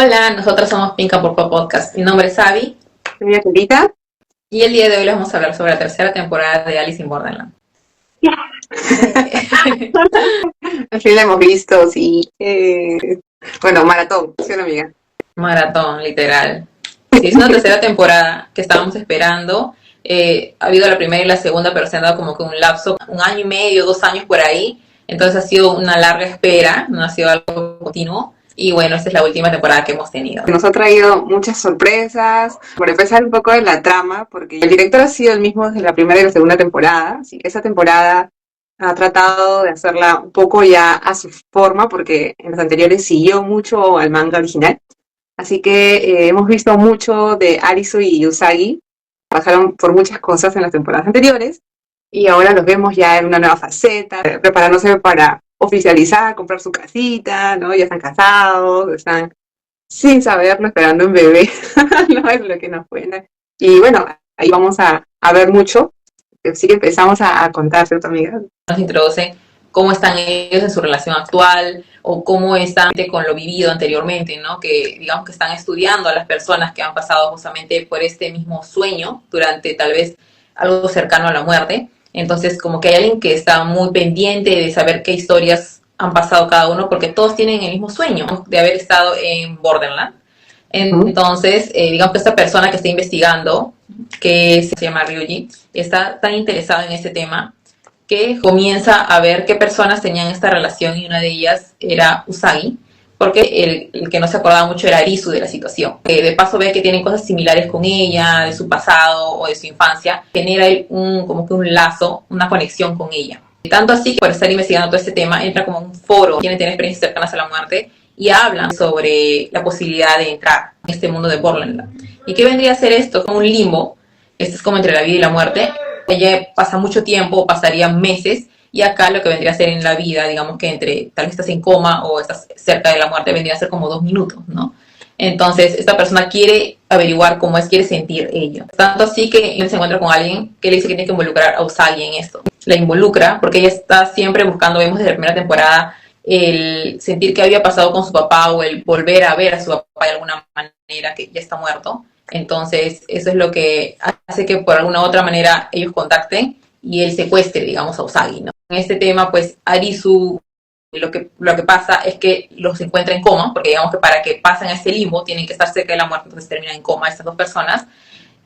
Hola, nosotros somos Pinka Purple Podcast. Mi nombre es Abby Mi Angelita. y el día de hoy les vamos a hablar sobre la tercera temporada de Alice in Borderland. Eh, Al fin la hemos visto, sí. Bueno, maratón, ¿sí o no, amiga? Maratón, literal. Sí, es una tercera temporada que estábamos esperando. Ha habido la primera y la segunda, pero se han dado como que un lapso, 1 año y medio, 2 años por ahí. Entonces ha sido una larga espera, no ha sido algo continuo. Y bueno, esta es la última temporada que hemos tenido. Nos ha traído muchas sorpresas. Por empezar un poco de la trama, porque el director ha sido el mismo desde la primera y la segunda temporada. Sí, esa temporada ha tratado de hacerla un poco ya a su forma, porque en las anteriores siguió mucho al manga original. Así que hemos visto mucho de Arisu y Usagi. Pasaron por muchas cosas en las temporadas anteriores y ahora los vemos ya en una nueva faceta, preparándose para oficializar, comprar su casita, ¿no? Ya están casados, están sin saberlo, esperando un bebé, no es lo que nos cuentan. Y bueno, ahí vamos a ver mucho, así que empezamos a contar, ¿cierto, amiga? Nos introducen cómo están ellos en su relación actual o cómo están con lo vivido anteriormente, ¿no? Que digamos que están estudiando a las personas que han pasado justamente por este mismo sueño durante tal vez algo cercano a la muerte. Entonces, como que hay alguien que está muy pendiente de saber qué historias han pasado cada uno, porque todos tienen el mismo sueño de haber estado en Borderland. Uh-huh. Entonces, digamos que esta persona que está investigando, que se llama Ryuji, está tan interesado en este tema que comienza a ver qué personas tenían esta relación y una de ellas era Usagi, porque el que no se acordaba mucho era Arisu de la situación. De paso ve que tienen cosas similares con ella, de su pasado o de su infancia, genera como que un lazo, una conexión con ella. Tanto así que por estar investigando todo este tema, entra como un foro, quienes tienen experiencias cercanas a la muerte, y hablan sobre la posibilidad de entrar en este mundo de Borderland. ¿Y qué vendría a ser esto? Como un limbo, esto es como entre la vida y la muerte. Ella pasa mucho tiempo, pasaría meses, y acá lo que vendría a ser en la vida, digamos que entre, tal vez estás en coma o estás cerca de la muerte, vendría a ser como 2 minutos, ¿no? Entonces, esta persona quiere averiguar cómo es, quiere sentir ello. Tanto así que él se encuentra con alguien que le dice que tiene que involucrar a Usagi en esto. La involucra porque ella está siempre buscando, vemos desde la primera temporada, el sentir que había pasado con su papá o el volver a ver a su papá de alguna manera que ya está muerto. Entonces, eso es lo que hace que por alguna u otra manera ellos contacten y él secuestre, digamos, a Usagi, ¿no? En este tema, pues, Arisu, lo que pasa es que los encuentra en coma, porque digamos que para que pasen a ese limbo tienen que estar cerca de la muerte, entonces terminan en coma estas dos personas.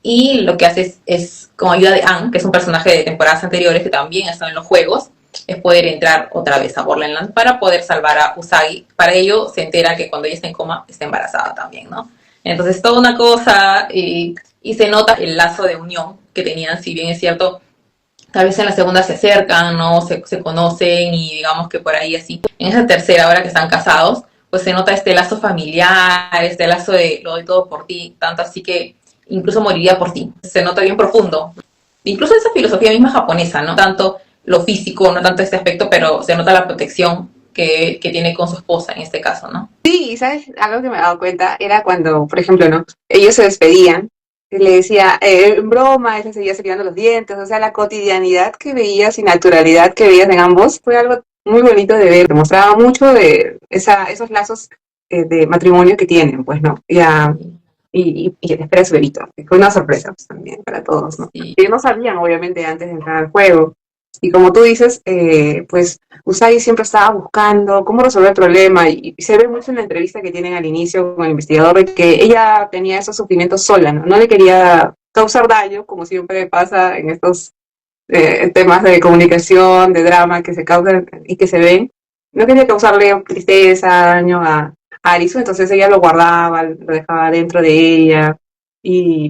Y lo que hace es con ayuda de Anne, que es un personaje de temporadas anteriores que también está en los juegos, es poder entrar otra vez a Borderlands para poder salvar a Usagi. Para ello se entera que cuando ella está en coma está embarazada también, ¿no? Entonces toda una cosa y se nota el lazo de unión que tenían, si bien es cierto, tal vez en la segunda se acercan, ¿no? Se conocen y digamos que por ahí así. En esa tercera, ahora que están casados, pues se nota este lazo familiar, este lazo de lo doy todo por ti, tanto así que incluso moriría por ti. Se nota bien profundo. Incluso esa filosofía misma japonesa, no tanto lo físico, no tanto este aspecto, pero se nota la protección que tiene con su esposa en este caso, ¿no? Sí, ¿sabes? Algo que me he dado cuenta era cuando, por ejemplo, ¿no? Ellos se despedían, y le decía, en broma, él le seguía cepillando los dientes, o sea, la cotidianidad que veías y naturalidad que veías en ambos fue algo muy bonito de ver, demostraba mucho de esos lazos de matrimonio que tienen, pues, ¿no? Ya, y espera su bebito, que fue una sorpresa pues, también para todos, ¿no? Sí. Que no sabían, obviamente, antes de entrar al juego. Y como tú dices, pues Usagi siempre estaba buscando cómo resolver el problema y se ve mucho en la entrevista que tienen al inicio con el investigador de que ella tenía esos sufrimientos sola, ¿no? No le quería causar daño, como siempre pasa en estos temas de comunicación, de drama que se causan y que se ven. No quería causarle tristeza, daño a Arisu, entonces ella lo guardaba, lo dejaba dentro de ella,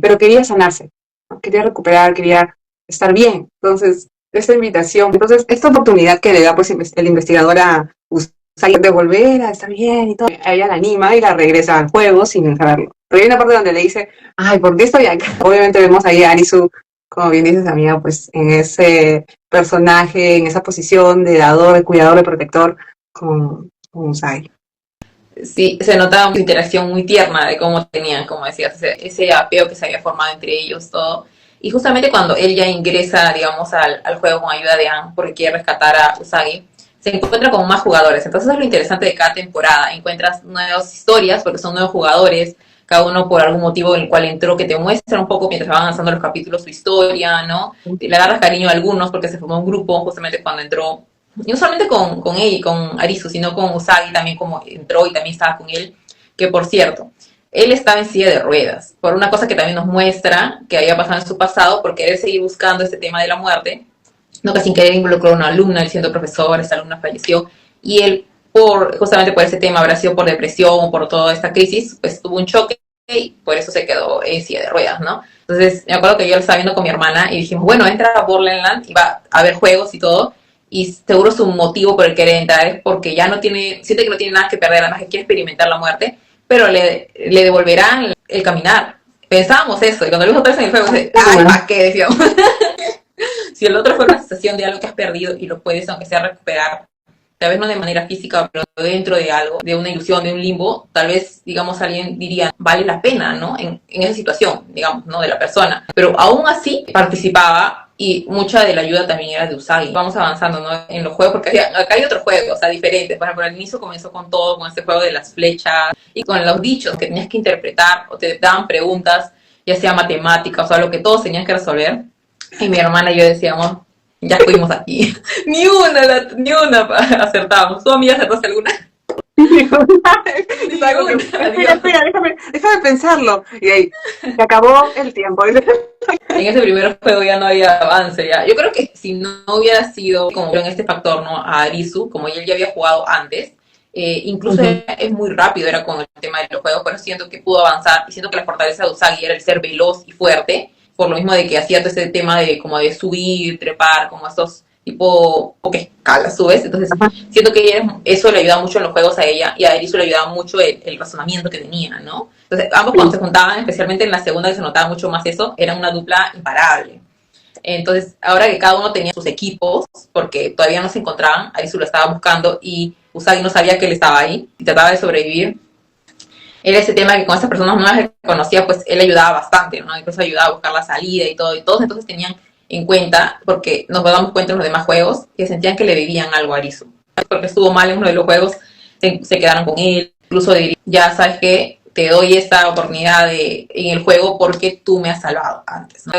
pero quería sanarse, ¿no? Quería recuperar, quería estar bien. Entonces, esta invitación, entonces, esta oportunidad que le da pues el investigador a Usagi de volver a estar bien y todo, a ella la anima y la regresa al juego sin saberlo. Pero hay una parte donde le dice, ay, ¿por qué estoy acá? Obviamente vemos ahí a Arisu, como bien dices, amiga, pues en ese personaje, en esa posición de dador, de cuidador, de protector, con Usagi. Sí, se notaba una interacción muy tierna de cómo tenían, como decías, ese apego que se había formado entre ellos, todo. Y justamente cuando él ya ingresa, digamos, al juego con ayuda de Anne, porque quiere rescatar a Usagi, se encuentra con más jugadores. Entonces es lo interesante de cada temporada. Encuentras nuevas historias porque son nuevos jugadores, cada uno por algún motivo en el cual entró, que te muestra un poco mientras van avanzando los capítulos su historia, ¿no? Le agarras cariño a algunos porque se formó un grupo justamente cuando entró, no solamente con él, con Arisu, sino con Usagi también como entró y también estaba con él, que por cierto, él estaba en silla de ruedas, por una cosa que también nos muestra que había pasado en su pasado, por querer seguir buscando este tema de la muerte, no, que sin querer involucró a una alumna, él siendo profesor, esa alumna falleció, y él, justamente por ese tema, habrá sido por depresión, por toda esta crisis, pues tuvo un choque y por eso se quedó en silla de ruedas, ¿no? Entonces, me acuerdo que yo lo estaba viendo con mi hermana y dijimos, bueno, entra a Borderlands y va a ver juegos y todo, y seguro su motivo por el querer entrar es porque ya no tiene, siente que no tiene nada que perder, además que quiere experimentar la muerte, pero le devolverán el caminar. Pensábamos eso, y cuando lo vimos otra vez en el juego, ay, ¿para qué? Decíamos. Si el otro fue una sensación de algo que has perdido y lo puedes, aunque sea, recuperar, tal vez no de manera física, pero dentro de algo, de una ilusión, de un limbo, tal vez, digamos, alguien diría, vale la pena, ¿no? En esa situación, digamos, ¿no? De la persona. Pero aún así participaba y mucha de la ayuda también era de Usagi. Vamos avanzando, ¿no? En los juegos, porque acá hay otros juegos, o sea, diferentes. Por ejemplo, al inicio comenzó con todo, con este juego de las flechas y con los dichos que tenías que interpretar o te daban preguntas, ya sea matemáticas o algo que todos tenían que resolver. Y mi hermana y yo decíamos, ya fuimos aquí. ni una acertábamos. ¿Tu amiga acertaste alguna? Espera, déjame pensarlo. Y ahí, se acabó el tiempo. En ese primer juego ya no había avance. Ya. Yo creo que si no hubiera sido como en este factor, ¿no? A Arisu, como él ya había jugado antes, incluso es muy rápido, era con el tema de los juegos, pero siento que pudo avanzar y siento que la fortaleza de Usagi era el ser veloz y fuerte, por lo mismo de que hacía todo ese tema de como de subir, trepar, como estos tipo que escalas, subes, entonces siento que eso le ayudaba mucho en los juegos a ella y a Arisu le ayudaba mucho el razonamiento que tenía, ¿no? Entonces ambos cuando se juntaban, especialmente en la segunda que se notaba mucho más eso, eran una dupla imparable. Entonces ahora que cada uno tenía sus equipos, porque todavía no se encontraban, Arisu lo estaba buscando y Usagi no sabía que él estaba ahí y trataba de sobrevivir. Era ese tema que con esas personas nuevas que conocía, pues él ayudaba bastante, ¿no? Incluso ayudaba a buscar la salida y todo, y todos entonces tenían en cuenta, porque nos damos cuenta en los demás juegos, que sentían que le debían algo a Arisu. Porque estuvo mal en uno de los juegos, se quedaron con él, incluso dirían, ya sabes que te doy esta oportunidad en el juego porque tú me has salvado antes, ¿no?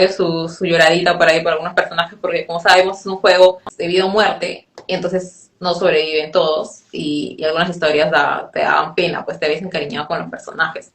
Su lloradita por ahí por algunos personajes, porque como sabemos es un juego de vida o muerte, y entonces no sobreviven todos, y algunas historias te daban pena, pues te habías encariñado con los personajes.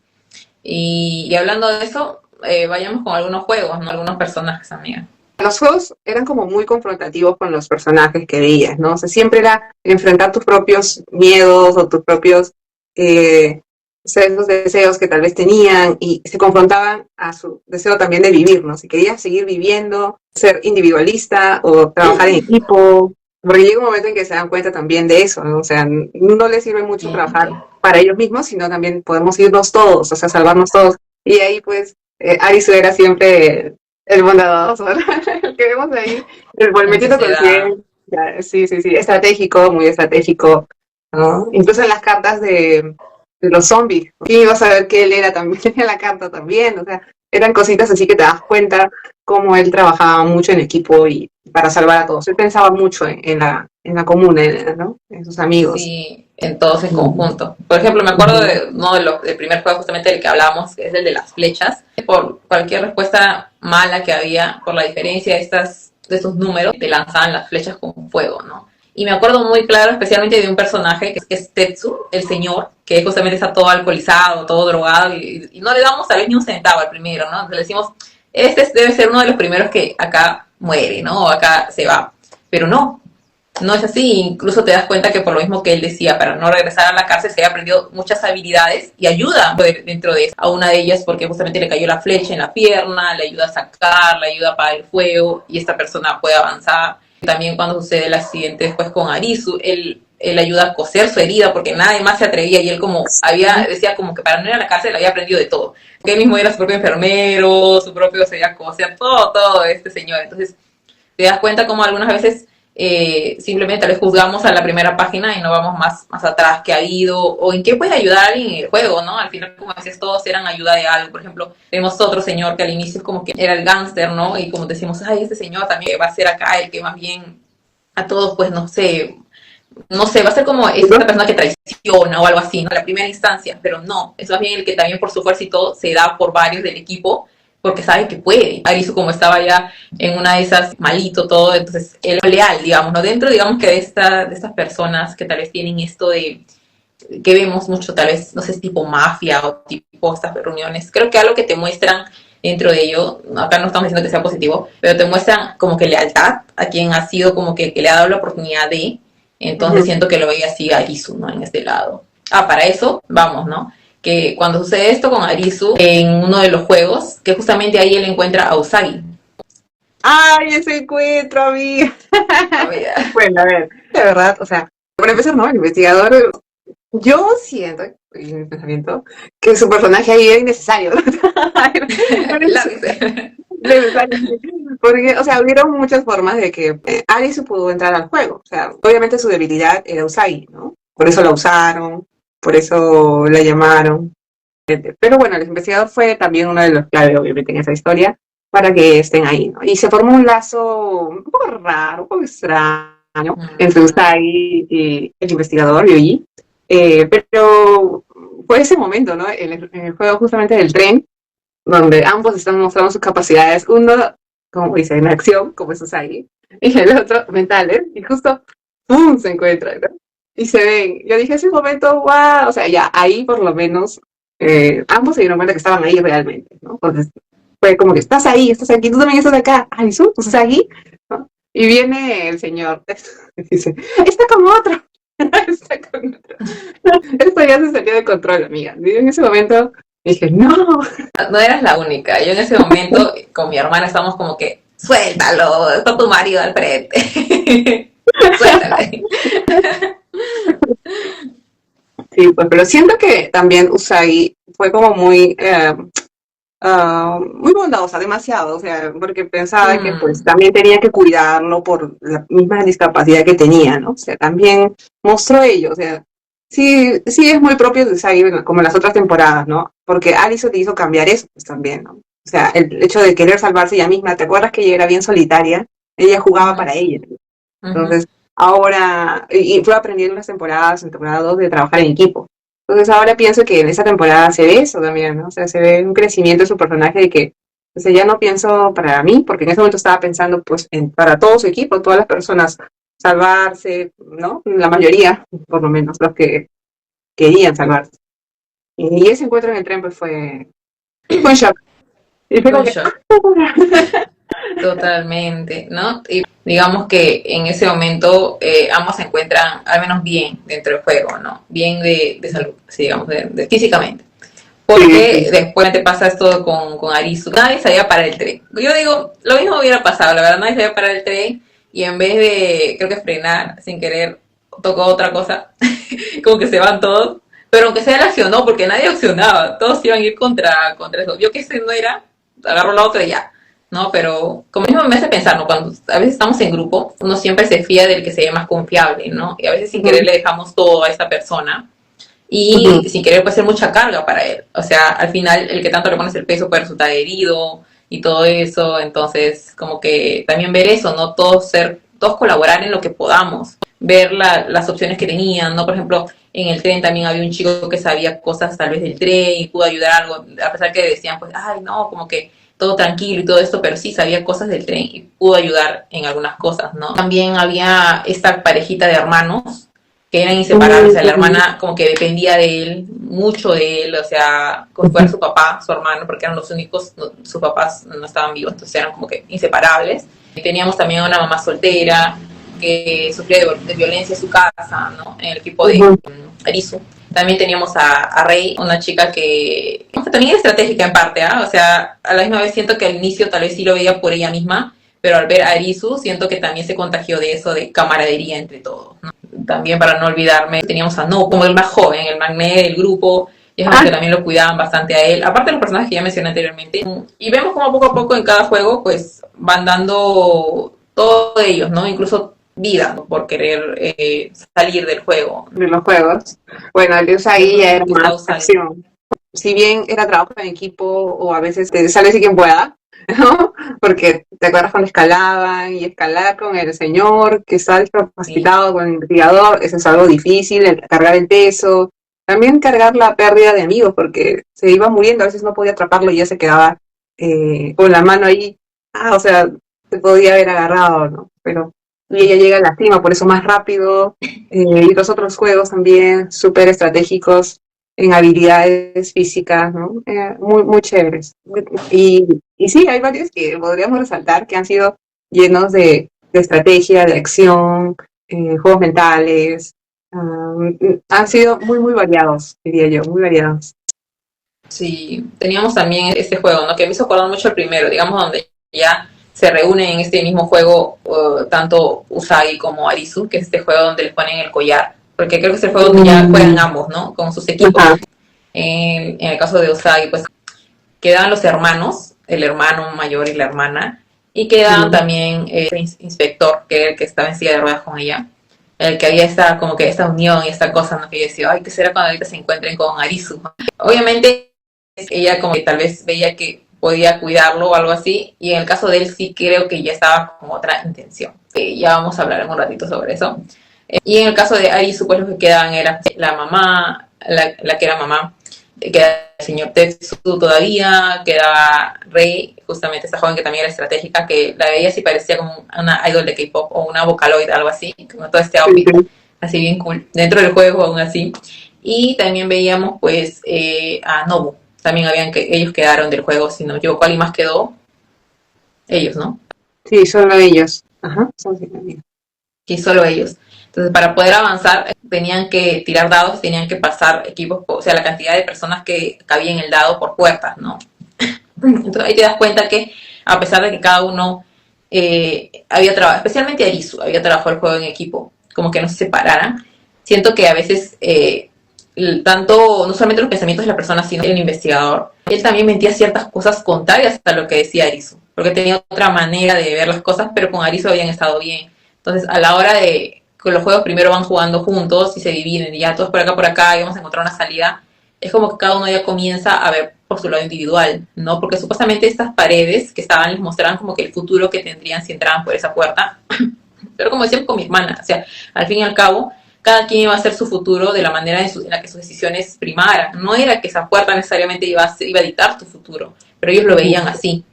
Y hablando de eso, vayamos con algunos juegos, ¿no? Algunos personajes, amiga. Los juegos eran como muy confrontativos con los personajes que veías, ¿no? O sea, siempre era enfrentar tus propios miedos o tus propios esos deseos que tal vez tenían y se confrontaban a su deseo también de vivir, ¿no? Si querías seguir viviendo, ser individualista o trabajar en equipo, porque llega un momento en que se dan cuenta también de eso, ¿no? O sea, no les sirve mucho trabajar para ellos mismos, sino también podemos irnos todos, o sea, salvarnos todos. Y ahí, pues, Arisu era siempre el bondadoso, ¿no? El que vemos ahí, el metiendo con 100, sí, estratégico, muy estratégico, ¿no? Incluso en las cartas de los zombies, ¿quién iba a saber que él era también, tenía la carta también? O sea, eran cositas así que te das cuenta cómo él trabajaba mucho en equipo y para salvar a todos. Él pensaba mucho en la comuna, ¿no? En sus amigos. Sí, en todos en conjunto. Por ejemplo, me acuerdo de uno del primer juego justamente del que hablamos, que es el de las flechas. Por cualquier respuesta mala que había, por la diferencia de estos números, te lanzaban las flechas con fuego, ¿no? Y me acuerdo muy claro, especialmente de un personaje que es Tetsu, el señor, que justamente está todo alcoholizado, todo drogado, y no le damos tal vez ni un centavo al primero, ¿no? Entonces le decimos, este debe ser uno de los primeros que acá muere, ¿no? O acá se va. Pero no es así. Incluso te das cuenta que por lo mismo que él decía, para no regresar a la cárcel, se había aprendido muchas habilidades y ayuda dentro de eso. A una de ellas porque justamente le cayó la flecha en la pierna, le ayuda a sacar, le ayuda a apagar el fuego y esta persona puede avanzar. También cuando sucede el accidente después con Arisu, él ayuda a coser su herida porque nadie más se atrevía y él decía como que para no ir a la cárcel había aprendido de todo. Que él mismo era su propio enfermero, su propio sabía coser, todo este señor. Entonces te das cuenta como algunas veces simplemente tal vez juzgamos a la primera página y no vamos más atrás que ha habido o en qué puede ayudar en el juego, ¿no? Al final, como decías, todos eran ayuda de algo. Por ejemplo, tenemos otro señor que al inicio es como que era el gángster, ¿no? Y como decimos, ay, este señor también va a ser acá el que más bien a todos, pues, no sé, no sé, va a ser como esta persona que traiciona o algo así, ¿no? La primera instancia, pero no, es más bien el que también por su fuerza y todo se da por varios del equipo, porque sabe que puede. Arisu como estaba ya en una de esas malito todo, entonces él es leal, digamos, ¿no? Dentro, digamos que de estas personas que tal vez tienen esto de que vemos mucho, tal vez, no sé, es tipo mafia o tipo estas reuniones. Creo que algo que te muestran dentro de ello, acá no estamos diciendo que sea positivo, pero te muestran como que lealtad a quien ha sido como que le ha dado la oportunidad de, entonces Ujú. siento que lo veía así a Arisu, ¿no? En este lado. Para eso, vamos, ¿no? Que cuando sucede esto con Arisu en uno de los juegos, que justamente ahí él encuentra a Usagi. ¡Ay, ese encuentro, amiga! A ver, Bueno, a ver, de verdad, o sea, para empezar, ¿no? El investigador, yo siento, en mi pensamiento, que su personaje ahí era innecesario. la dice. Necesario. Porque, o sea, hubieron muchas formas de que Alice pudo entrar al juego. O sea, obviamente su debilidad era Usagi, ¿no? Por eso la usaron, por eso la llamaron. Pero bueno, el investigador fue también uno de los clave, obviamente, en esa historia, para que estén ahí, ¿no? Y se formó un lazo un poco raro, un poco extraño, entre Usagi y el investigador, Ryoji. Pero fue ese momento, ¿no? En el juego justamente del tren, donde ambos están mostrando sus capacidades, uno, como dice, en acción, como es Usagi, y el otro, mentales, y justo, ¡pum!, se encuentran, ¿no? Y se ven. Yo dije, ese momento, wow, o sea, ya ahí por lo menos ambos se dieron cuenta que estaban ahí realmente, ¿no? Entonces fue como que estás ahí, estás aquí, tú también estás acá, ay, ¿tú estás aquí? ¿No? Y viene el señor, y dice, está con otro, está con otro. Esto ya se salió de control, amiga. Y en ese momento dije, no. No eras la única. Yo en ese momento con mi hermana estábamos como que, suéltalo, está tu marido al frente. Suéltalo. Sí, pues, pero siento que también Usagi fue como muy, muy bondadosa, demasiado, o sea, porque pensaba que pues Mm, también tenía que cuidarlo por la misma discapacidad que tenía, ¿no? O sea, también mostró ello, o sea, sí, sí es muy propio de Usagi, como en las otras temporadas, ¿no? Porque Alice te hizo cambiar eso, pues también, ¿no? O sea, el hecho de querer salvarse ella misma, ¿te acuerdas que ella era bien solitaria? Ella jugaba ujú, para ella. ujú. Entonces, ahora, y fue aprendiendo en las temporadas, en temporada 2, de trabajar en equipo. Entonces, ahora pienso que en esa temporada se ve eso también, ¿no? O sea, se ve un crecimiento de su personaje de que, o sea, ya no pienso para mí, porque en ese momento estaba pensando, pues, para todo su equipo, todas las personas, salvarse, ¿no? La mayoría, por lo menos, los que querían salvarse. Y ese encuentro en el tren, pues, fue un shock. Y fue Fue como un que, shock, totalmente, ¿no? Y digamos que en ese momento ambos se encuentran al menos bien dentro del juego, ¿no? Bien de salud, sí, digamos, físicamente. sí, Porque sí. después te pasa esto con Arisu. Nadie sabía parar el tren. Yo digo, lo mismo hubiera pasado, la verdad, nadie sabía parar el tren y en vez de, creo que frenar sin querer, tocó otra cosa. Como que se van todos. Pero aunque sea él accionó, porque nadie accionaba, todos iban a ir contra eso. Yo que ese no era, agarró la otra y ya. ¿No? Pero como mismo me hace pensar, ¿no? Cuando a veces estamos en grupo, uno siempre se fía del que se ve más confiable, ¿no? Y a veces sin querer Uh-huh, le dejamos todo a esta persona uh-huh. y sin querer puede ser mucha carga para él. O sea, al final el que tanto le pones el peso puede resultar herido y todo eso, entonces como que también ver eso, ¿no? Todos colaborar en lo que podamos, ver las opciones que tenían, ¿no? Por ejemplo, en el tren también había un chico que sabía cosas tal vez del tren y pudo ayudar algo, a pesar que decían pues, ay no, como que todo tranquilo y todo esto, pero sí sabía cosas del tren y pudo ayudar en algunas cosas, ¿no? También había esta parejita de hermanos que eran inseparables, o sea, la Uh-huh. hermana como que dependía de él, mucho de él, o sea, como si fuera su papá, su hermano, porque eran los únicos, no, sus papás no estaban vivos, entonces eran como que inseparables. Y teníamos también a una mamá soltera que sufría de violencia en su casa, ¿no? En el equipo de Uh-huh. Arisu. También teníamos a Rey, una chica que también es estratégica en parte, ¿ah? O sea, a la misma vez siento que al inicio tal vez sí lo veía por ella misma, pero al ver a Arisu siento que también se contagió de eso, de camaradería entre todos, ¿no? También para no olvidarme, teníamos a No como el más joven, el magné del grupo, y es como Ah, que también lo cuidaban bastante a él, aparte de los personajes que ya mencioné anteriormente. Y vemos como poco a poco en cada juego, pues van dando todos ellos, ¿no? Incluso vida, ¿no? Por querer salir del juego. de los juegos. Bueno, el de Yo ahí creo ya era que está más Usagi. acción. Si bien era trabajo en equipo o a veces te sale si quien pueda, ¿no? Porque te acuerdas cuando escalaban y escalar con el señor que está Sí, discapacitado con el investigador, eso es algo difícil, cargar el peso, también cargar la pérdida de amigos, porque se iba muriendo, a veces no podía atraparlo y ya se quedaba con la mano ahí, o sea, se podía haber agarrado, ¿no? Pero y ella llega a la cima, por eso más rápido, y los otros juegos también súper estratégicos en habilidades físicas, ¿no? Muy, muy chéveres. Y sí, hay varios que podríamos resaltar que han sido llenos de estrategia, de acción, juegos mentales. Han sido muy, muy variados, diría yo, muy variados. sí, teníamos también este juego, ¿no? Que me hizo acordar mucho el primero, digamos, donde ya se reúnen en este mismo juego tanto Usagi como Arisu, que es este juego donde les ponen el collar, porque creo que es el juego donde ya juegan ambos, ¿no? Con sus equipos. Ajá, En el caso de Usagi, pues quedaban los hermanos, el hermano mayor y la hermana, y quedaban sí, también el inspector, que era el que estaba en silla de ruedas con ella, el que había esta, como que esta unión y esta cosa, ¿no? Que yo decía, ay, ¿qué será cuando ahorita se encuentren con Arisu? Obviamente ella como que tal vez veía que podía cuidarlo o algo así, y en el caso de él sí creo que ya estaba con otra intención. Ya vamos a hablar en un ratito sobre eso. Y en el caso de Arisu, pues lo que quedaban era la mamá, la que era mamá, queda el señor Tetsu todavía, queda Rei, justamente esta joven que también era estratégica, que la veía así parecía como una idol de K-pop o una vocaloid, algo así, como todo este sí, outfit, sí. así bien cool, dentro del juego aún así. Y también veíamos pues a Nobu, también habían que ellos quedaron del juego, si no me equivoco, alguien más quedó, ellos, ¿no? Sí, solo ellos. Ajá, son cinco amigos. Y solo ellos. Entonces, para poder avanzar, tenían que tirar dados, tenían que pasar equipos, o sea, la cantidad de personas que cabía en el dado por puertas, ¿no? Entonces, ahí te das cuenta que, a pesar de que cada uno había trabajado, especialmente Arisu, había trabajado el juego en equipo, como que no se separaran, siento que a veces, tanto, no solamente los pensamientos de la persona, sino el investigador, él también mentía ciertas cosas contrarias a lo que decía Arisu, porque tenía otra manera de ver las cosas, pero con Arisu habían estado bien. Entonces, a la hora de que los juegos primero van jugando juntos y se dividen, y ya todos por acá, y vamos a encontrar una salida, es como que cada uno ya comienza a ver por su lado individual, ¿no? Porque supuestamente estas paredes que estaban les mostraban como que el futuro que tendrían si entraban por esa puerta. Pero como decía con mi hermana, o sea, al fin y al cabo, cada quien iba a hacer su futuro de la manera en la que sus decisiones primaran. No era que esa puerta necesariamente iba a dictar tu futuro, pero ellos lo veían así,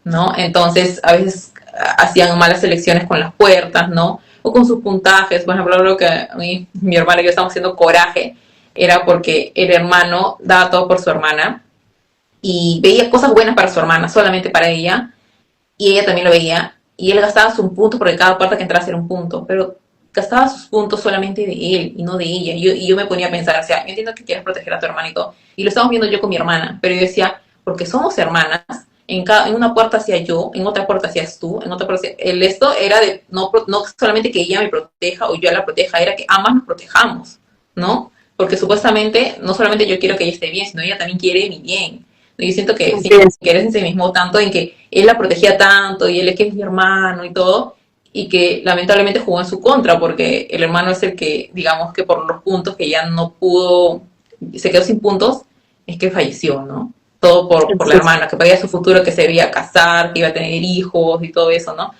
¿no? Entonces, a veces hacían malas elecciones con las puertas, ¿no? O con sus puntajes. Por ejemplo, lo que a mí, mi hermana y yo estábamos haciendo coraje era porque el hermano daba todo por su hermana y veía cosas buenas para su hermana, solamente para ella, y ella también lo veía, y él gastaba sus puntos porque cada puerta que entraba era un punto, pero gastaba sus puntos solamente de él y no de ella. Y yo me ponía a pensar, o sea, yo entiendo que quieres proteger a tu hermanito, y lo estamos viendo yo con mi hermana, pero yo decía, porque somos hermanas, en una puerta hacía yo, en otra puerta hacías tú, en otra puerta hacía... El esto era de no solamente que ella me proteja o yo la proteja, era que ambas nos protejamos, ¿no? Porque supuestamente no solamente yo quiero que ella esté bien, sino ella también quiere mi bien. Yo siento que sí, Así es. que él en sí mismo tanto en que él la protegía tanto y él es que es mi hermano y todo, y que lamentablemente jugó en su contra porque el hermano es el que, digamos que por los puntos que ya no pudo, se quedó sin puntos, es que falleció, ¿no? Todo por la Así es. hermana, que veía su futuro, que se debía casar, que iba a tener hijos y todo eso, ¿no?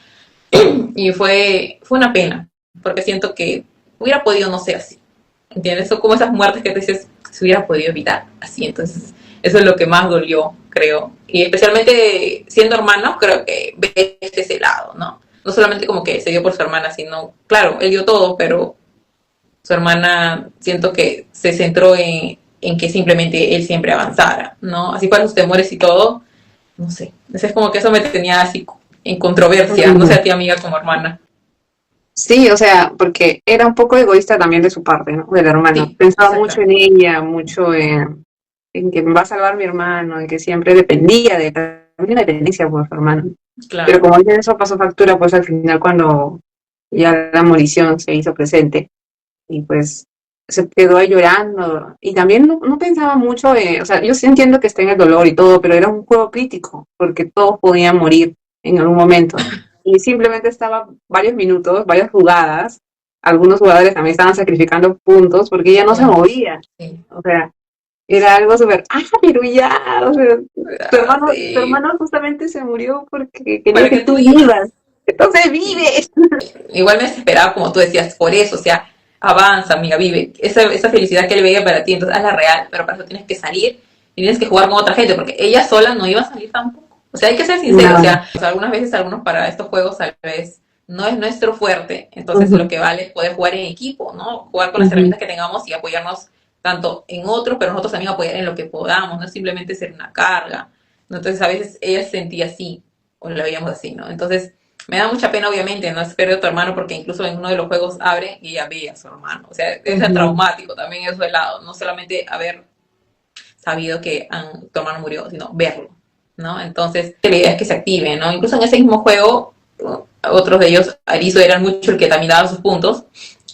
Y fue una pena, porque siento que hubiera podido no ser así, ¿entiendes? Son como esas muertes que te dices, se hubiera podido evitar así, entonces eso es lo que más dolió, creo. Y especialmente siendo hermano, creo que ves ese lado, ¿no? No solamente como que se dio por su hermana, sino, claro, él dio todo, pero su hermana siento que se centró en que simplemente él siempre avanzara, ¿no? Así para sus temores y todo, no sé. Entonces es como que eso me tenía así en controversia, no sé a ti amiga como hermana. Sí, o sea, porque era un poco egoísta también de su parte, ¿no? Del hermano. Sí, Pensaba mucho en exactamente. ella, mucho en que me va a salvar mi hermano, en que siempre dependía de también la dependencia por su hermano. Pero Claro, como ya eso pasó factura, pues al final cuando ya la morición se hizo presente y pues se quedó ahí llorando. Y también no pensaba mucho, o sea, yo sí entiendo que está en el dolor y todo, pero era un juego crítico, porque todos podían morir en algún momento. Y simplemente estaba varios minutos, varias jugadas. Algunos jugadores también estaban sacrificando puntos porque ella no se puntos. movía. Sí, O sea, era algo súper, pero ya, o sea, tu Sí, hermano justamente se murió porque quería para que que tú tú vivas. Entonces y vives. igual me desesperaba, como tú decías, por eso, o sea, avanza, amiga, vive. Esa felicidad que él veía para ti, entonces hazla real, pero para eso tienes que salir y tienes que jugar con otra gente, porque ella sola no iba a salir tampoco. O sea, hay que ser sincero, No. o sea, algunas veces, algunos para estos juegos tal vez no es nuestro fuerte, entonces lo Ujú, que vale es poder jugar en equipo, ¿no? Jugar con las ujú. herramientas que tengamos y apoyarnos tanto en otros, pero nosotros también apoyar en lo que podamos, no es simplemente ser una carga. ¿No? Entonces a veces ella se sentía así, o lo veíamos así, ¿no? Entonces me da mucha pena, obviamente, no espero de tu hermano, porque incluso en uno de los juegos abre y ella ve a su hermano. O sea, es Ujú. traumático también eso de lado. No solamente haber sabido que tu hermano murió, sino verlo, ¿no? Entonces, la idea es que se active, ¿no? Incluso en ese mismo juego, otros de ellos, Arizo era mucho el que también daba sus puntos,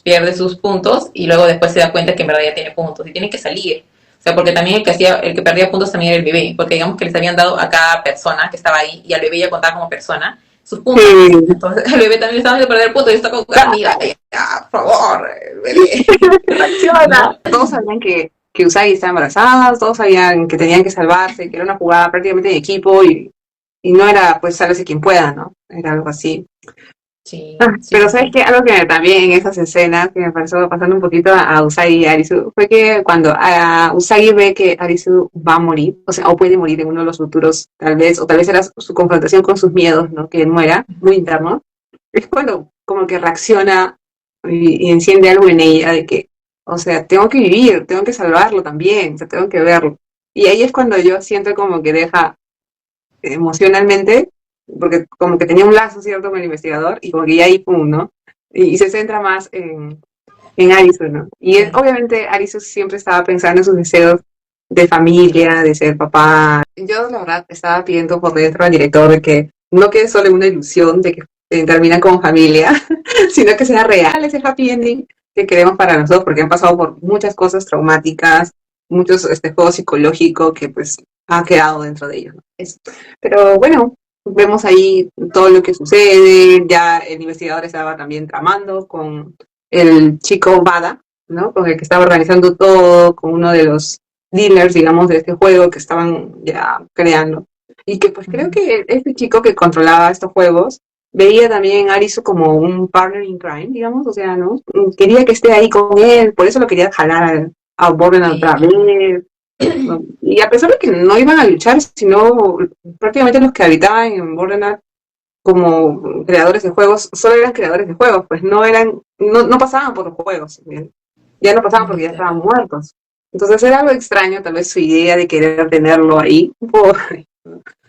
pierde sus puntos y luego después se da cuenta que en verdad ya tiene puntos y tiene que salir. O sea, porque también el que perdía puntos también era el bebé, porque digamos que les habían dado a cada persona que estaba ahí y al bebé ya contaba como persona sus puntos. Sí. Entonces el bebé también le estaba haciendo perder puntos y está con amiga, ya, por favor, bebé, Reacciona. ¿no? Todos sabían que Usagi estaba embarazada, todos sabían que tenían que salvarse, que era una jugada prácticamente de equipo y no era pues sálvese quien pueda, ¿no? Era algo así. Sí, sí, Pero sí, sabes sí. que algo que también en esas escenas que me pasó pasando un poquito a Usagi y Arisu fue que cuando Usagi ve que Arisu va a morir, o sea, o puede morir en uno de los futuros, tal vez, o tal vez era su confrontación con sus miedos, ¿no? Que él muera, muy interno, es cuando como que reacciona y enciende algo en ella de que, o sea, tengo que vivir, tengo que salvarlo también, o sea, tengo que verlo. Y ahí es cuando yo siento como que deja emocionalmente, porque como que tenía un lazo, ¿cierto?, con el investigador, y como que ya ahí, pum, ¿no? Y se centra más en Arisu, ¿no? Y Sí. obviamente Arisu siempre estaba pensando en sus deseos de familia, de ser papá. Yo, la verdad, estaba pidiendo por dentro al director de que no quede solo una ilusión de que terminan como familia, sino que sea real ese happy ending que queremos para nosotros, porque han pasado por muchas cosas traumáticas, muchos juegos psicológicos que pues ha quedado dentro de ellos, ¿no? Pero bueno, vemos ahí todo lo que sucede, ya el investigador estaba también tramando con el chico Bada, ¿no? Con el que estaba organizando todo, con uno de los dealers, digamos, de este juego que estaban ya creando. Y que pues creo Ujú. que este chico que controlaba estos juegos veía también a Arisu como un partner in crime, digamos, o sea, ¿no? Quería que esté ahí con él, por eso lo quería jalar a Borderlands otra Sí. vez, ¿no? Y a pesar de que no iban a luchar, sino prácticamente los que habitaban en Borderlands como creadores de juegos, solo eran creadores de juegos, pues no pasaban por los juegos, ¿bien? Ya no pasaban porque ya estaban Literal. muertos. Entonces era algo extraño, tal vez su idea de querer tenerlo ahí.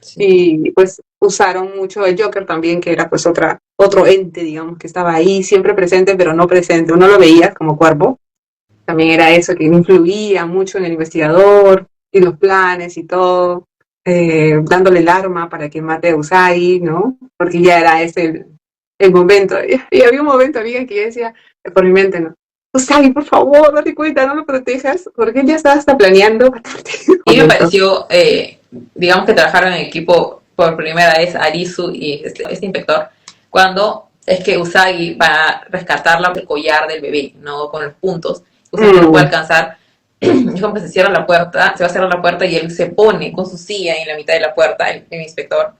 Sí. Y pues usaron mucho el Joker también, que era pues otro ente, digamos, que estaba ahí, siempre presente, pero no presente. Uno lo veía como cuerpo. También era eso que influía mucho en el investigador y los planes y todo, dándole el arma para que mate a Usagi, ¿no? Porque ya era ese el momento. Y había un momento, amiga, que yo decía por mi mente, ¿no? Usagi, por favor, date cuenta, no lo protejas, porque él ya estaba hasta planeando matarte en un Y me momento. pareció, digamos que trabajaron en equipo por primera vez Arisu y este inspector, cuando es que Usagi va a rescatarla del collar del bebé, ¿no? Con los puntos. Usagi no lo puede Mm. alcanzar. Es como que se cierra la puerta, se va a cerrar la puerta y él se pone con su silla en la mitad de la puerta, el inspector.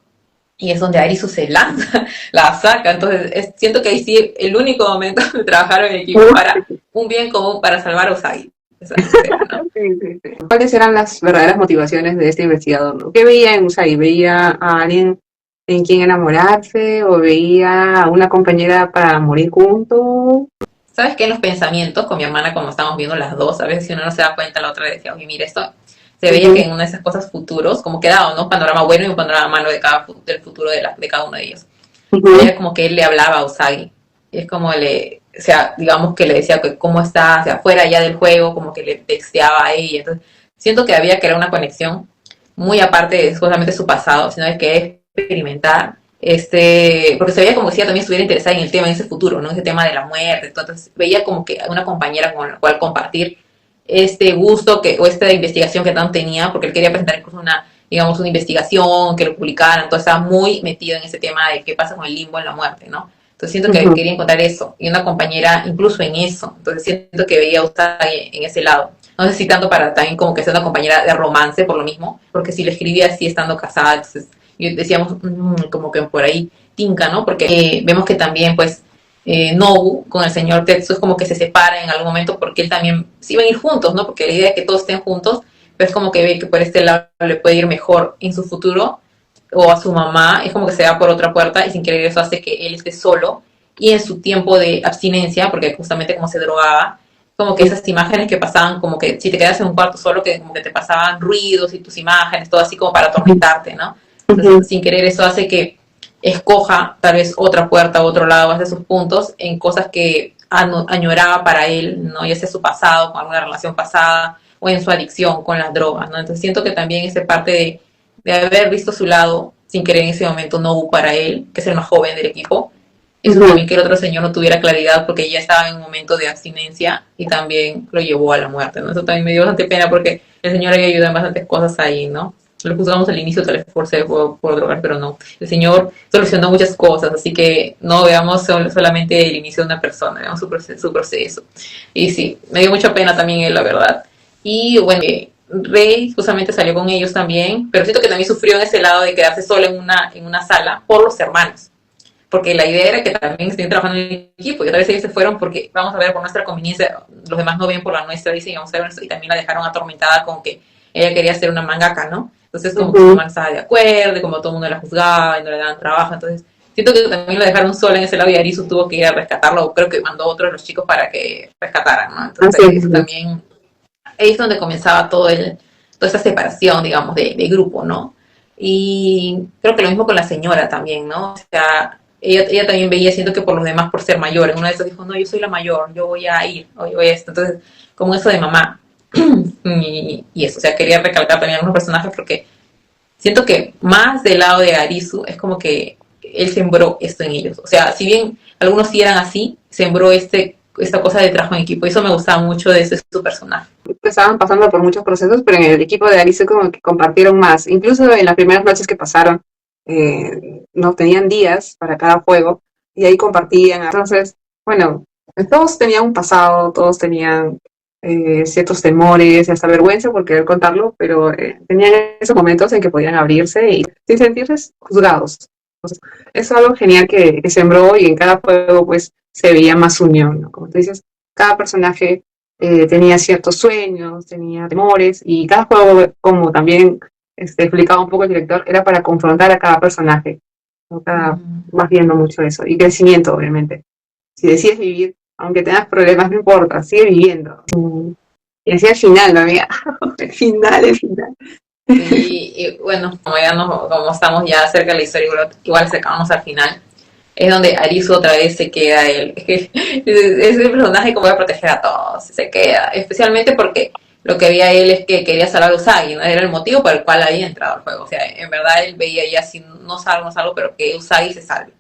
Y es donde Arisu se lanza, la saca. Entonces, siento que ahí sí el único momento de trabajar en equipo para un bien común, para salvar a Usagi. Esa escena, ¿no? Sí, sí, sí. ¿Cuáles eran las verdaderas motivaciones de este investigador? ¿No? ¿Qué veía en Usagi? ¿Veía a alguien en quien enamorarse o veía a una compañera para morir juntos? ¿Sabes qué? En los pensamientos con mi hermana, cuando estábamos viendo las dos, a veces si uno no se da cuenta, la otra le decía, oye, mira esto. Se veía que Ujú, en una de esas cosas futuros, como quedaba, ¿no? Un panorama bueno y un panorama malo del futuro de cada uno de ellos. Se ujú, veía como que él le hablaba a Usagi. Y es como o sea, digamos que le decía que cómo está, o sea, fuera ya del juego, como que le texteaba a ella. Entonces, siento que había que era una conexión muy aparte de justamente su pasado, sino de que experimentar porque se veía como si ella también estuviera interesada en el tema, en ese futuro, ¿no? Ese tema de la muerte. Entonces, veía como que una compañera con la cual compartir este gusto o esta investigación que tanto tenía, porque él quería presentar incluso digamos, una investigación, que lo publicaran, entonces estaba muy metido en ese tema de qué pasa con el limbo en la muerte, ¿no? Entonces siento que ujú. quería encontrar eso, y una compañera incluso en eso, entonces siento que veía a Usagi en ese lado. no sé si tanto para también como que sea una compañera de romance por lo mismo, porque si le escribía así estando casada, entonces decíamos como que por ahí tinca, ¿no? Porque vemos que también pues Nobu con el señor Tetsu es como que se separa en algún momento porque él también, sí van a ir juntos, ¿no? Porque la idea es que todos estén juntos, pero es como que ve que por este lado le puede ir mejor en su futuro, o a su mamá, es como que se va por otra puerta y sin querer eso hace que él esté solo y en su tiempo de abstinencia, porque justamente como se drogaba, como que esas imágenes que pasaban, como que si te quedas en un cuarto solo, que como que te pasaban ruidos y tus imágenes, todo así como para atormentarte, ¿no? Entonces, sin querer eso hace que escoja tal vez otra puerta, otro lado, hace sus puntos en cosas que añoraba para él, ¿no? Ya sea su pasado, con alguna relación pasada, o en su adicción con las drogas, ¿no? Entonces siento que también esa parte de haber visto su lado sin querer en ese momento no hubo para él, que es el más joven del equipo. Eso también que el otro señor no tuviera claridad porque ya estaba en un momento de abstinencia y también lo llevó a la muerte, ¿no? Eso también me dio bastante pena porque el señor había ayudado en bastantes cosas ahí, ¿no? Lo juzgamos al inicio tal vez por drogar, pero no. El señor solucionó muchas cosas, así que no veamos solamente el inicio de una persona, veamos su proceso. Y sí, me dio mucha pena también él, la verdad. Y bueno, Rey justamente salió con ellos también, pero siento que también sufrió en ese lado de quedarse sola en una sala por los hermanos, porque la idea era que también estén trabajando en el equipo y otra vez ellos se fueron porque vamos a ver por nuestra conveniencia, los demás no ven por la nuestra, dicen, vamos a ver, y también la dejaron atormentada con que ella quería ser una mangaka, ¿no? Entonces como que su mamá no estaba de acuerdo, como todo el mundo la juzgaba y no le daban trabajo, entonces siento que también la dejaron sola en ese lado y Arisu tuvo que ir a rescatarlo, o creo que mandó a otros de los chicos para que rescataran, ¿no? Entonces eso también ahí es donde comenzaba toda esa separación, digamos, de grupo, ¿no? Y creo que lo mismo con la señora también, ¿no? O sea, ella también veía, siento que por los demás, por ser mayor, en una de esas dijo, no, yo soy la mayor, yo voy a ir, o yo voy a esto. Entonces, como eso de mamá. Y eso, o sea, quería recalcar también algunos personajes porque siento que más del lado de Arisu es como que él sembró esto en ellos. O sea, si bien algunos sí eran así, sembró esta cosa de trabajo en equipo. Y eso me gustaba mucho de ese su personaje. Estaban pasando por muchos procesos, pero en el equipo de Alice como que compartieron más. Incluso en las primeras noches que pasaron, no tenían días para cada juego y ahí compartían. Entonces, bueno, todos tenían un pasado, todos tenían ciertos temores, hasta vergüenza por querer contarlo, pero tenían esos momentos en que podían abrirse y sin sentirse juzgados. Entonces, eso es algo genial que sembró y en cada juego pues se veía más unión, ¿no? Como tú dices, cada personaje tenía ciertos sueños, tenía temores y cada juego, como también explicaba un poco el director, era para confrontar a cada personaje. ¿No? Vas viendo mucho eso y crecimiento, obviamente. Si decides vivir, aunque tengas problemas, no importa, sigue viviendo. Y así al final, ¿no, amiga? el final. Y bueno, como estamos ya cerca de la historia, igual acercamos al final, es donde Arisu otra vez se queda él. Es el personaje que voy a proteger a todos, se queda, especialmente porque lo que veía él es que quería salvar a Usagi, ¿no? Era el motivo por el cual había entrado al juego. O sea, en verdad él veía ya si no salvo, pero que Usagi se salve.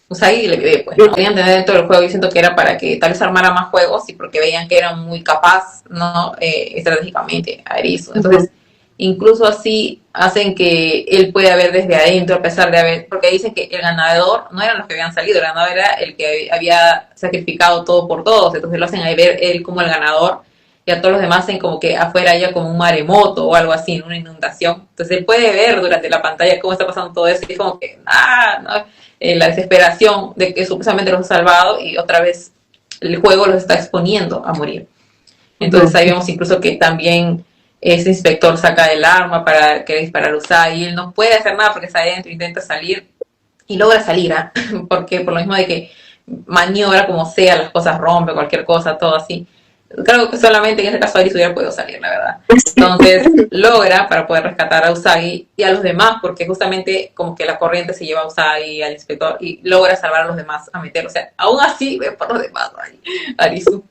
Usagi le vive, pues, ¿no? Querían tener dentro del juego, yo siento que era para que tal vez armara más juegos y porque veían que era muy capaz, ¿no? Estratégicamente, Arisu. Entonces, incluso así hacen que él pueda ver desde adentro, a pesar de haber, porque dicen que el ganador no eran los que habían salido, el ganador era el que había sacrificado todo por todos, entonces lo hacen a ver él como el ganador y a todos los demás hacen como que afuera haya como un maremoto o algo así, una inundación. Entonces él puede ver durante la pantalla cómo está pasando todo eso y es como que, no, la desesperación de que supuestamente los ha salvado y otra vez el juego los está exponiendo a morir. Entonces ahí vemos incluso que también ese inspector saca el arma para querer disparar a Usagi y él no puede hacer nada porque está adentro, intenta salir y logra salir, porque por lo mismo de que maniobra como sea, las cosas rompe, cualquier cosa, todo así. Creo que solamente en ese caso Aris hubiera podido salir, la verdad. Entonces logra para poder rescatar a Usagi y a los demás, porque justamente como que la corriente se lleva a Usagi, al inspector, y logra salvar a los demás a meter. O sea, aún así ve por los demás, Arisu.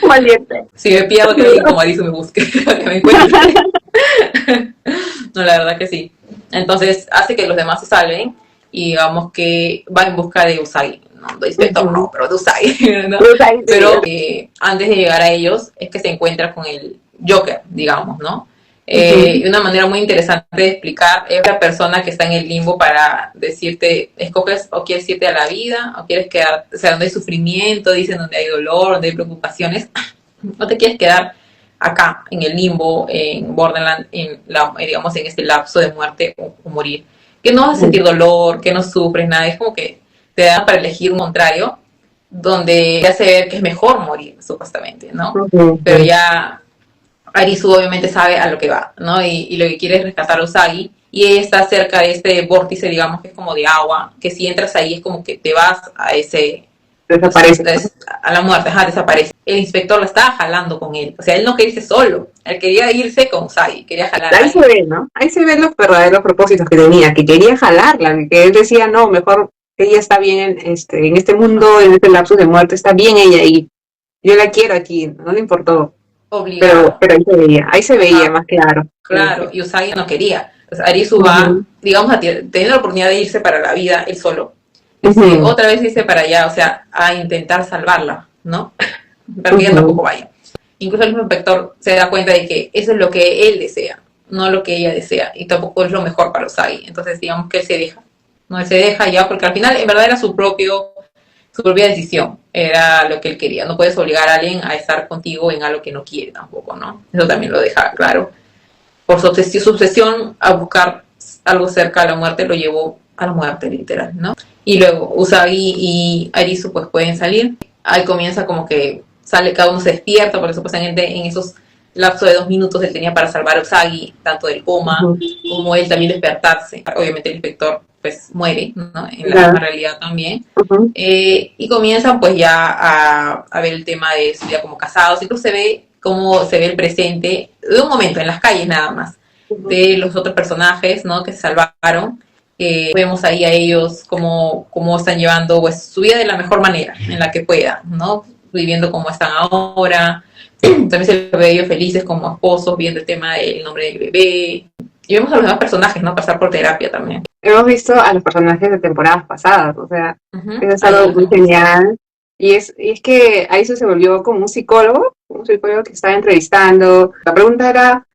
Valiente. Si me pierdo, que alguien como Arisu me busque, que me encuentre. No, la verdad que sí. Entonces hace que los demás se salven y digamos que va en busca de Usagi. No, de inspector no, pero de Usagi, ¿no? Pero antes de llegar a ellos es que se encuentra con el Joker, digamos, ¿no? Y una manera muy interesante de explicar es la persona que está en el limbo para decirte, escoges o quieres irte a la vida o quieres quedar, o sea, donde hay sufrimiento, dicen donde hay dolor, donde hay preocupaciones, no te quieres quedar acá, en el limbo, en Borderland, digamos, en este lapso de muerte o morir. Que no vas a sentir dolor, que no sufres nada, es como que te dan para elegir un contrario, donde te hace ver que es mejor morir, supuestamente, ¿no? Pero ya Arisu obviamente sabe a lo que va, ¿no? Y lo que quiere es rescatar a Usagi, y ella está cerca de este vórtice, digamos, que es como de agua, que si entras ahí es como que te vas a ese, Desaparece. a la muerte, desaparece. El inspector la estaba jalando con él, o sea, él no quería irse solo, él quería irse con Usagi, quería jalar Ahí se ve, ¿no? Ahí se ven los verdaderos propósitos que tenía, que quería jalarla, que él decía, no, mejor ella está bien en este mundo, en este lapsus de muerte, está bien ella y yo la quiero aquí, no le importó. Obligado. Pero ahí se veía más claro. Claro, y Usagi no quería. Entonces Arisu va, digamos, a tener la oportunidad de irse para la vida él solo. Otra vez irse para allá, o sea, a intentar salvarla, ¿no? Para que ella tampoco vaya. Incluso el mismo inspector se da cuenta de que eso es lo que él desea, no lo que ella desea, y tampoco es lo mejor para Usagi. Entonces, digamos que él se deja. No, él se deja ya, porque al final, en verdad, era su propia decisión, era lo que él quería. No puedes obligar a alguien a estar contigo en algo que no quiere tampoco, ¿no? Eso también lo deja claro. Por su obsesión a buscar algo cerca de la muerte, lo llevó a la muerte, literal, ¿no? Y luego Usagi y Arisu pues pueden salir. Ahí comienza como que sale, cada uno se despierta, porque supuestamente en esos lapsos de 2 minutos él tenía para salvar a Usagi, tanto del coma como él también despertarse. Obviamente el inspector pues muere, ¿no? En la misma realidad también. Y comienzan pues ya a ver el tema de su vida como casados. Incluso se ve cómo se ve el presente de un momento en las calles nada más de los otros personajes, ¿no? Que se salvaron. Vemos ahí a ellos cómo están llevando pues su vida de la mejor manera en la que puedan, ¿no? Viviendo como están ahora. También se ve a ellos felices como esposos, viendo el tema del nombre del bebé. Y vemos a los demás personajes, ¿no? Pasar por terapia también. Hemos visto a los personajes de temporadas pasadas, o sea, eso es algo muy genial. Y es que ahí se volvió como un psicólogo que estaba entrevistando. La pregunta era,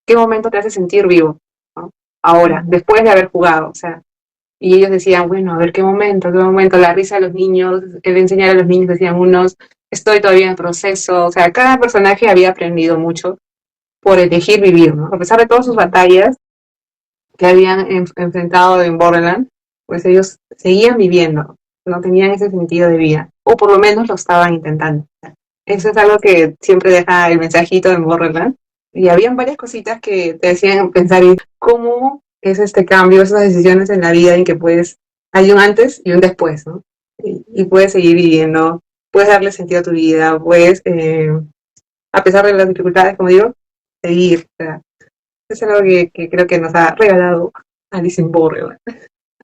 ¿qué momento te hace sentir vivo? ¿No? Ahora, después de haber jugado, o sea. Y ellos decían, bueno, a ver, qué momento, la risa de los niños, el enseñar a los niños, decían unos, estoy todavía en proceso. O sea, cada personaje había aprendido mucho por elegir vivir, ¿no? A pesar de todas sus batallas que habían enfrentado en Borderland, pues ellos seguían viviendo, no tenían ese sentido de vida, o por lo menos lo estaban intentando. Eso es algo que siempre deja el mensajito en Borderland, y habían varias cositas que te hacían pensar en cómo es este cambio, esas decisiones en la vida en que puedes, hay un antes y un después, ¿no? Y puedes seguir viviendo, puedes darle sentido a tu vida, puedes, a pesar de las dificultades, como digo, seguir. O sea, es algo que creo que nos ha regalado Alice in Borderland.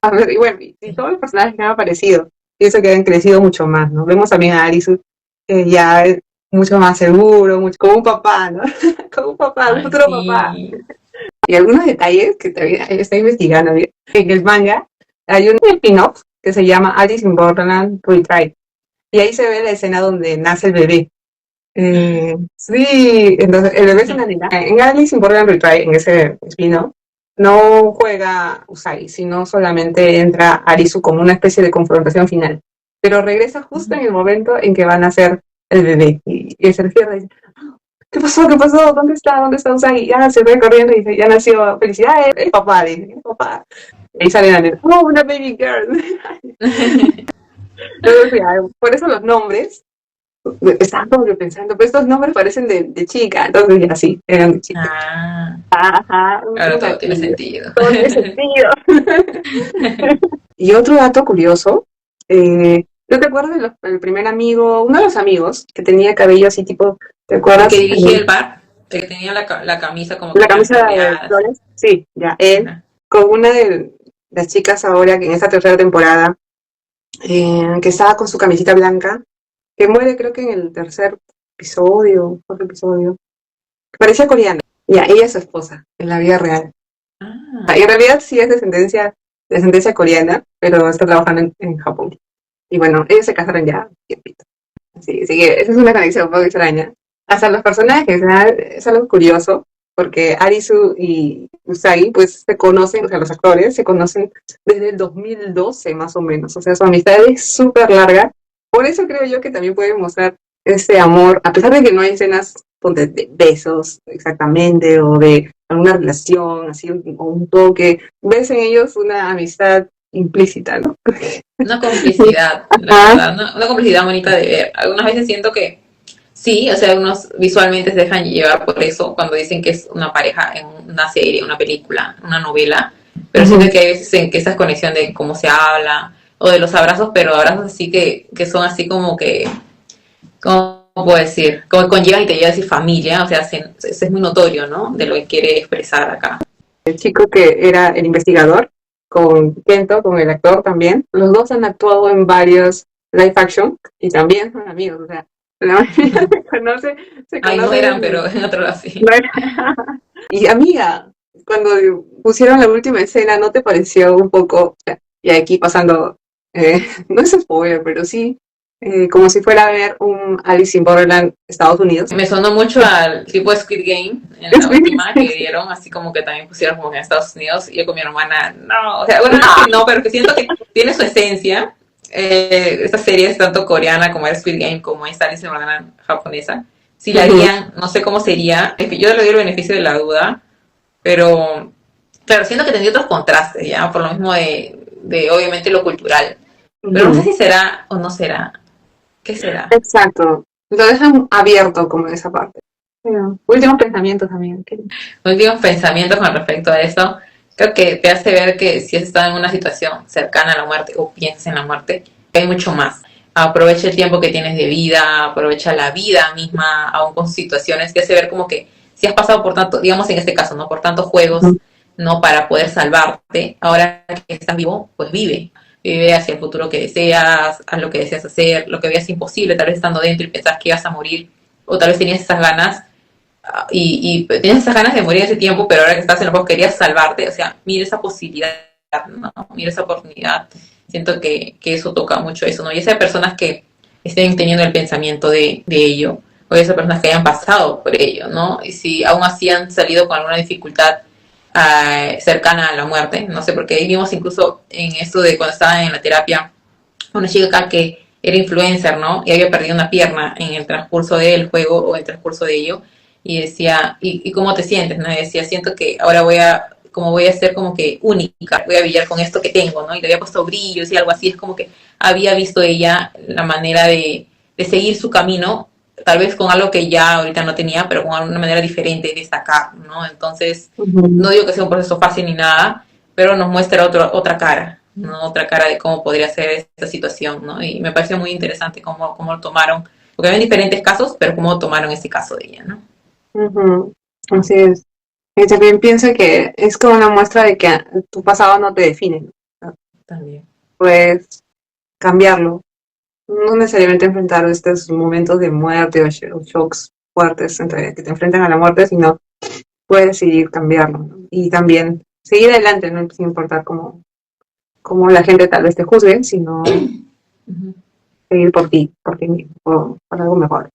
A ver, y bueno, y todos los personajes que han aparecido, pienso que han crecido mucho más, ¿no? Vemos también a Alice ya mucho más seguro, mucho, como un papá, ¿no? Como un papá, un futuro papá. Y algunos detalles que todavía está investigando. En el manga hay un spin-off que se llama Alice in Borderland Retry. Y ahí se ve la escena donde nace el bebé. Sí, entonces el bebé es una nena. En Alice in Borderland Retry, en ese spin-off, no juega Usagi, sino solamente entra Arisu como una especie de confrontación final. Pero regresa justo en el momento en que van a nacer el bebé. Y se refiere y dice, ¿qué pasó? ¿Qué pasó? ¿Dónde está Usagi? Ya se ve corriendo y dice, ya nació. Felicidades, el papá, dice, el papá. Y ahí sale la nena, oh, una baby girl. Entonces, por eso los nombres, estaba como que pensando, pues estos nombres parecen de chica, entonces ya sí, eran de chica. Ajá. Claro, todo tiene sentido. Todo tiene sentido. Y otro dato curioso, ¿no te acuerdas del primer amigo, uno de los amigos que tenía cabello así tipo, ¿te acuerdas? El que dirigía el bar, el que tenía la camisa como la camisa de flores, sí, ya, él, con una de las chicas ahora que en esta tercera temporada, que estaba con su camisita blanca, que muere creo que en el tercer episodio, cuarto episodio, que parecía coreana. Ya, ella es su esposa, en la vida real. Y en realidad sí es descendencia coreana, pero está trabajando en Japón. Y bueno, ellos se casaron ya, tiempito. Así que esa es una conexión un poco extraña. Hasta los personajes, ¿verdad? Es algo curioso, porque Arisu y Usagi, pues se conocen, o sea, los actores se conocen desde el 2012 más o menos. O sea, su amistad es súper larga. Por eso creo yo que también pueden mostrar ese amor, a pesar de que no hay escenas ponte, de besos exactamente, o de alguna relación, así, o un toque, ves en ellos una amistad implícita, ¿no? Una complicidad, la Ajá. verdad, una complicidad bonita de ver. Algunas veces siento que sí, o sea, unos visualmente se dejan llevar por eso cuando dicen que es una pareja en una serie, una película, una novela, pero siento Ujú. que hay veces en que esa conexión de cómo se habla o de los abrazos, pero abrazos así que son así como que, ¿cómo puedo decir? Como que conllevan y te llevan a decir familia, o sea, es muy notorio, ¿no? De lo que quiere expresar acá. El chico que era el investigador, con Kento, con el actor también, los dos han actuado en varios live action y también son amigos, o sea, la mayoría se Ay, no conoce eran, desde... pero en otro lado sí. Y amiga, cuando pusieron la última escena, ¿no te pareció un poco, y aquí pasando, no es spoiler, pero sí, como si fuera a ver un Alice in Borderland Estados Unidos? Me sonó mucho al tipo de Squid Game en la última que dieron, así como que también pusieron como que en Estados Unidos, y yo con mi hermana, no, o sea, bueno, no es que no, pero que siento que tiene su esencia. Esta serie es tanto coreana como es Squid Game, como esta Alice in Borderland japonesa. Si la Ujú. harían, no sé cómo sería, es que yo le doy el beneficio de la duda, pero claro, siento que tendría otros contrastes, ¿ya? Por lo mismo de obviamente lo cultural. Pero no sé Ujú. si será o no será. ¿Qué será? Exacto, lo dejan abierto como en esa parte. Últimos pensamientos, amiga. Últimos pensamientos con respecto a eso. Creo que te hace ver que si has estado en una situación cercana a la muerte o piensas en la muerte, hay mucho más. Aprovecha el tiempo que tienes de vida, aprovecha la vida misma, aún con situaciones, te hace ver como que si has pasado por tanto, digamos en este caso, ¿no? Por tantos juegos, Ujú. ¿no? Para poder salvarte, ahora que estás vivo, pues vive. Vive hacia el futuro que deseas, haz lo que deseas hacer, lo que veas imposible, tal vez estando dentro y pensás que ibas a morir, o tal vez tenías esas ganas, y tienes esas ganas de morir ese tiempo, pero ahora que estás en los juegos querías salvarte, o sea, mira esa posibilidad, ¿no? Mira esa oportunidad. Siento que eso toca mucho eso, ¿no? Y esas personas que estén teniendo el pensamiento de ello, o esas personas que hayan pasado por ello, ¿no? Y si aún así han salido con alguna dificultad cercana a la muerte, no sé, porque vimos incluso en esto de cuando estaban en la terapia, una chica acá que era influencer, ¿no? Y había perdido una pierna en el transcurso del juego o el transcurso de ello. Y decía, ¿y cómo te sientes? ¿No? Y decía, siento que ahora como voy a ser como que única, voy a brillar con esto que tengo, ¿no? Y le había puesto brillos y algo así. Es como que había visto ella la manera de seguir su camino, tal vez con algo que ya ahorita no tenía, pero con una manera diferente de destacar, ¿no? Entonces, no Ujú. digo que sea un proceso fácil ni nada, pero nos muestra otra cara, ¿no? Otra cara de cómo podría ser esta situación, ¿no? Y me pareció muy interesante cómo lo tomaron, porque había diferentes casos, pero cómo tomaron este caso de ella, ¿no? Ujú. Así es. Y también pienso que es como una muestra de que tu pasado no te define, ¿no? También. Puedes cambiarlo. No necesariamente enfrentar estos momentos de muerte o shocks fuertes que te enfrentan a la muerte, sino puedes decidir cambiarlo, ¿no? Y también seguir adelante, no sin importar cómo la gente tal vez te juzgue, sino Uh-huh. seguir por ti mismo, por algo mejor.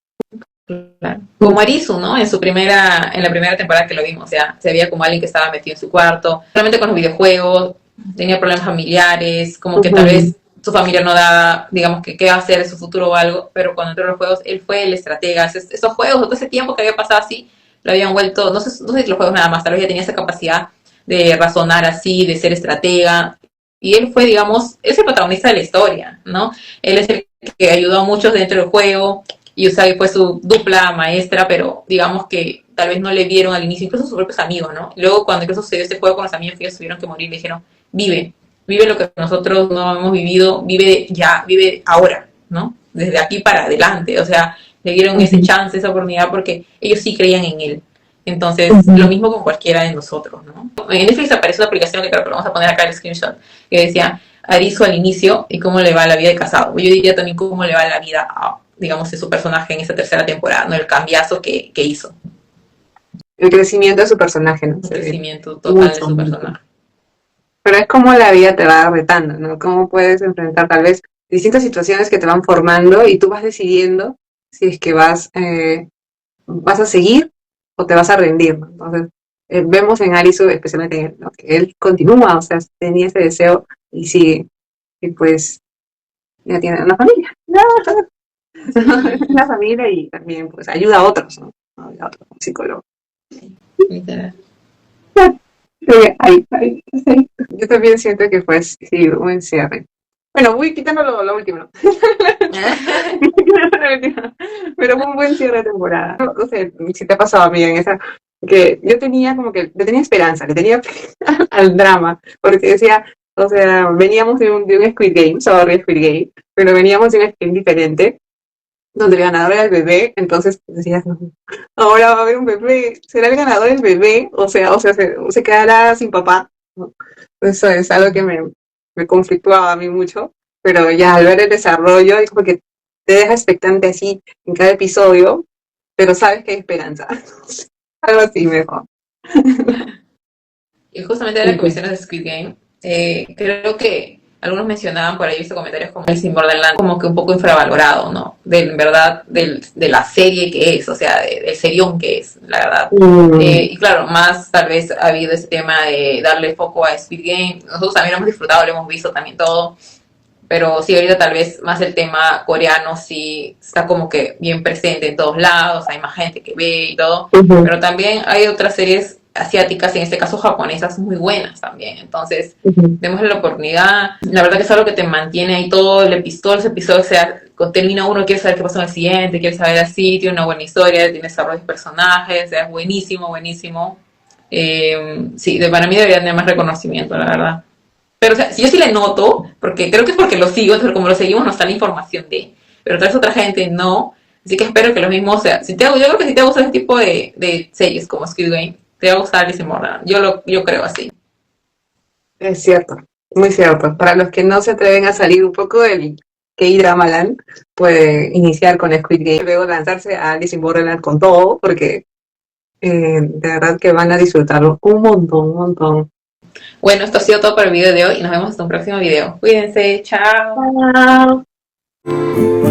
Claro. Como Arisu, ¿no? En la primera temporada que lo vimos, o sea, se veía como alguien que estaba metido en su cuarto, realmente con los videojuegos, tenía problemas familiares, como que tal Ujú. vez su familia no da, digamos, que qué va a hacer en su futuro o algo, pero cuando entró a los juegos, él fue el estratega. Esos juegos, todo ese tiempo que había pasado así, lo habían vuelto, no sé si los juegos nada más, tal vez ya tenía esa capacidad de razonar así, de ser estratega, y él fue, digamos, es el protagonista de la historia, ¿no? Él es el que ayudó a muchos dentro del juego, y Usagi fue su dupla maestra, pero digamos que tal vez no le vieron al inicio, incluso sus propios amigos, ¿no? Luego cuando incluso sucedió este juego con los amigos que ellos tuvieron que morir, le dijeron, vive lo que nosotros no hemos vivido, vive ya, vive ahora, ¿no? Desde aquí para adelante, o sea, le dieron ese Ujú. chance, esa oportunidad, porque ellos sí creían en él. Entonces, lo Ujú. mismo con cualquiera de nosotros, ¿no? En Netflix aparece una aplicación que creo que vamos a poner acá el screenshot, que decía Arisu al inicio y cómo le va la vida de casado. Yo diría también cómo le va la vida a, digamos, de su personaje en esa tercera temporada, ¿no? El cambiazo que hizo, El crecimiento de su personaje, ¿no? un Se ve crecimiento total de mucho, su mucho. personaje. Pero es como la vida te va retando, ¿no? Cómo puedes enfrentar tal vez distintas situaciones que te van formando y tú vas decidiendo si es que vas a seguir o te vas a rendir, ¿no? Entonces, vemos en Arisu, especialmente en él, ¿no? Que él continúa, o sea, tenía ese deseo y sigue. Y pues ya tiene una familia. Sí, la familia y también pues ayuda a otros, ¿no? Ayuda a otros como psicólogo. literal. Sí, sí. Yo también siento que fue sí, un encierre. Bueno, voy quitando lo último, ¿no? Pero fue un buen cierre de temporada. No sé si te ha pasado a mí en esa, que yo tenía como que, le tenía esperanza, le tenía al drama, porque decía, o sea, veníamos de un Squid Game, sorry Squid Game, pero veníamos de un Squid Game diferente, donde el ganador era el bebé, entonces decías, no, ahora va a haber un bebé, será el ganador el bebé, se quedará sin papá, ¿no? Eso es algo que me conflictuaba a mí mucho, pero ya al ver el desarrollo es como que te deja expectante así en cada episodio, pero sabes que hay esperanza, algo así mejor. Y justamente de las comisiones de Squid Game, creo que algunos mencionaban por ahí, he visto comentarios como el sin Borderland, como que un poco infravalorado, ¿no? En verdad, de la serie que es, o sea, del serión que es, la verdad. Y claro, más tal vez ha habido ese tema de darle foco a Squid Game. Nosotros también lo hemos disfrutado, lo hemos visto también todo. Pero sí, ahorita tal vez más el tema coreano sí está como que bien presente en todos lados, hay más gente que ve y todo, pero también hay otras series asiáticas, en este caso japonesas, muy buenas también. Entonces, démosle la oportunidad. La verdad que es algo que te mantiene ahí todo el episodio, todos los episodios, o sea, termina uno, quiere saber qué pasó en el siguiente, quiere saber así, tiene una buena historia, tiene desarrollo de personajes, o sea, es buenísimo, buenísimo. Sí, para mí deberían tener más reconocimiento, la verdad. Pero, o sea, si yo sí le noto, porque creo que es porque lo sigo, entonces como lo seguimos nos da la información de, pero tal vez otra gente no. Así que espero que lo mismo, o sea, si te, yo creo que si te gusta ese tipo de series como Squid Game, te va a gustar Alice in Borderland. Yo creo así. Es cierto, muy cierto. Para los que no se atreven a salir un poco del K-Drama Land, puede iniciar con Squid Game, luego lanzarse a Alice in Borderland con todo, porque de verdad que van a disfrutarlo un montón, un montón. Bueno, esto ha sido todo por el video de hoy y nos vemos hasta un próximo video. Cuídense, chao. Chao.